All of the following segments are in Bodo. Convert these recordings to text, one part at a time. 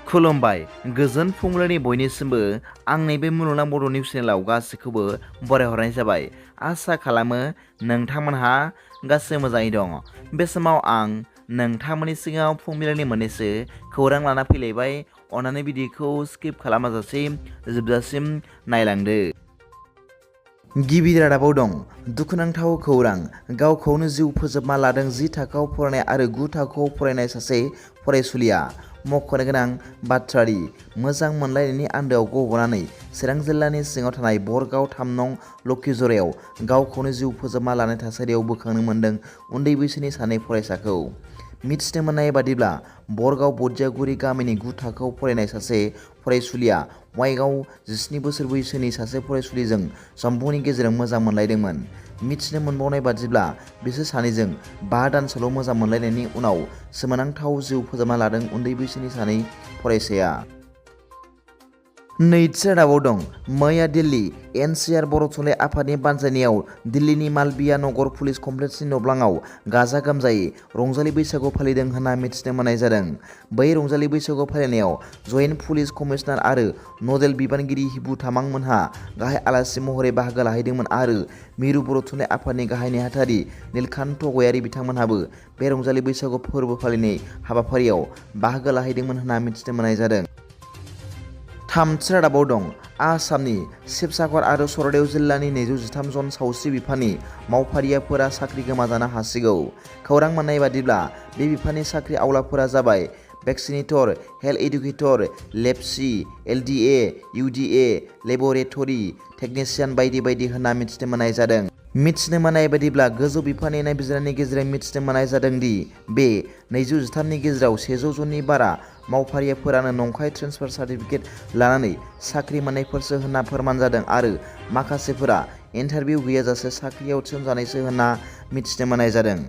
खुलुमबाय गोजोन फुंबिलिनि बयनिसिमबो आंनि बे मुलुगनां बड' निउस चेनेलाव गासैखौबो बरायहरनाय जाबाय। आसा खालामो नोंथांमोनहा गासै मोजाङै दं। बे समाव आं नोंथांमोननि सिगाङाव फुंबिलिनि मोननैसो खौरां लाना फैलायबाय। अन्नानै भिडिअखौ स्किप खालामाजासे जोबजासिम नायलांदो। गिबि रादाबाव दं दुखुनांथाव खौरां गावखौनो जिउ फोजोबना लादों 10 थाखोआव फरायनाय आरो 9 थाखोआव फरायनाय सासे फरायसुलिया। मख'नो गोनां बाथ्रादि मोजां मोनलायनायनि आन्दोआव गब'नानै चिरां जिल्लानि सिङाव थानाय बरगाव 3 नं लखिजरायाव गावखौनो जिउ फोजोबना लानाय थासारियाव बोखांनो मोन्दों उन्दै बैसोनि सानै फरायसाखौ। मिथिनो मोननाय बादिब्ला बरगाव बदियागुरि गामिनि 9 थाखोआव फरायनाय सासे फरायसुलिया वाइगाव 17 बोसोर बैसोनि सासे फरायसुलिजों जानबुंनि गेजेरजों मोजां मोनलायदोंमोन। मिथिनो मोनबावनाय बादिब्ला बिसोर सानैजों 5 दानसोल' मोजां मोनलायनायनि उनाव सोमोनांथाव जिउ फोजोबना लादों उन्दै बैसोनि सानै फरायसाया। नैथि रादाबाव दं मैया दिल्ली NCR बर' थुनलाइ आफादनि बानजायनायाव दिल्लीनि मालबिया नगर पुलिस कमप्लेक्सनि नब्लाङाव गाजा गोमजायै रंजालि बैसागु फालिदों होनना मिथिनो मोननाय जादों। बै रंजालि बैसागु फालिनायाव जयेन्ट पुलिस कमिशनार आरो नडेल बिबानगिरि हिबु तामां मोनहा गाहाय आलासि महरै बाहागो लाहैदोंमोन आरो मिरु बर' थुनलाइ आफादनि गाहाय नेहाथारि नीलकान्त गयारी बिथांमोनहाबो बे रंजालि बैसागु फोरबो फालिनाय हाबाफारियाव बाहागो लाहैदोंमोन होनना मिथिनो मोननाय जादों। थामथि रादाबाव दं आसामनि शिबसागर आरो सरदेव जिल्लानि 213 जन सावस्रि बिफाननि मावफारियाफोरा साख्रि गोमाजानो हासिगौ। खौरां मोननाय बादिब्ला बे बिफाननि साख्रि आवलाफोरा जाबाय भेक्सिनेटर, हेल्थ एडुकेटर, लेबसि, LDA, UDA, लेबरेटरि टेकनिशियान बायदि बायदि होनना मिथिनो मोननाय जादों। मिथिनो मोननाय बादिब्ला गोजौ बिफाननि नायबिजिरनायनि गेजेरजों मिथिनो मोननाय जादों दि बे 213 नि गेजेराव 100 जननि बारा मावफारियाफोरानो नंखाय ट्रेन्सफार सार्टिफिकेट लानानै साख्रि मोननायफोरसो होनना फोरमान जादों आरो माखासेफोरा इन्टारभिउ गैयाजासे साख्रियाव थिसनजानायसो होनना मिथिनो मोननाय जादों।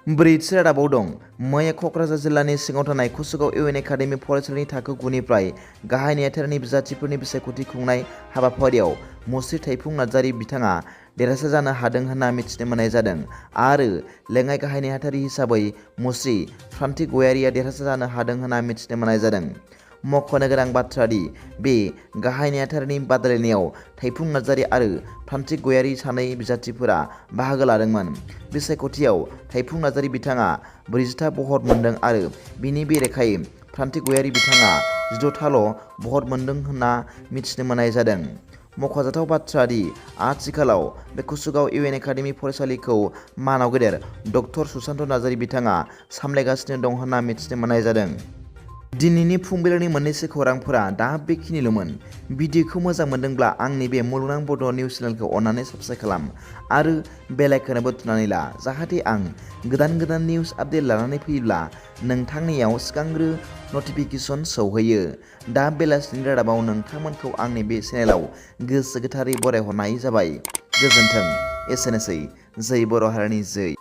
ब्रैथि रादाबाव दं मैया क'क्राझार जिल्लानि सिङाव थानाय कुसुगाव UN एकाडेमि फरायसालिनि थाखो 9 निफ्राय गाहाय नेहाथारिनि बिजाथिफोरनि बिसायख'थि खुंनाय हाबाफारियाव मुस्रि थाइफुं नार्जारी बिथाङा देरहासार जानो हादों होनना मिथिनो मोननाय जादों आरो लेङाइ गाहाय नेहाथारि हिसाबै मुस्रि प्रान्तिक गयारीया देरहासार जानो हादों होनना मिथिनो मोननाय जादों। मख'नो गोनां बाथ्रादि बे गाहाय नेहाथारिनि बादायलायनायाव थाइफुं नार्जारी आरो प्रान्तिक गयारी सानै बिजाथिफोरा बाहागो लादोंमोन। बिसायख'थियाव थाइफुं नार्जारी बिथाङा 40था भट मोनदों आरो बिनि बेरेखायै प्रान्तिक गयारी बिथाङा 16थाल' भट मोनदों होनना मिथिनो मोननाय जादों। मख'जाथाव बाथ्रादि आथिखालाव बे कुसुगाव UN एकाडेमि फरायसालिखौ मानाव गेदेर डक्टर सुशान्त नार्जारी बिथाङा सामलायगासिनो दं होनना मिथिनो मोननाय जादों। दिनैनि फुंबिलिनि मोननैसो खौरांफोरा दा बेखिनिल'मोन। भिडिअखौ मोजां मोनदोंब्ला आंनि बे मुलुगनां बड' निउस चेनेलखौ अन्नानै साबस्क्राइब खालाम आरो बेल आइकनबो थुनानै ला जाहाथे आं गोदान निउस आपडेट लानानै फैयोब्ला नोंथांनियाव सिगांग्रो नटिफिकेसन सौहैयो। दा बेलासिनि रादाबाव नोंथांमोनखौ आंनि बे चेनेलाव गोसो गोथारै बरायहरनाय जाबाय। गोजोन्थों। एसेनोसै। जै बर' हारिनि जै।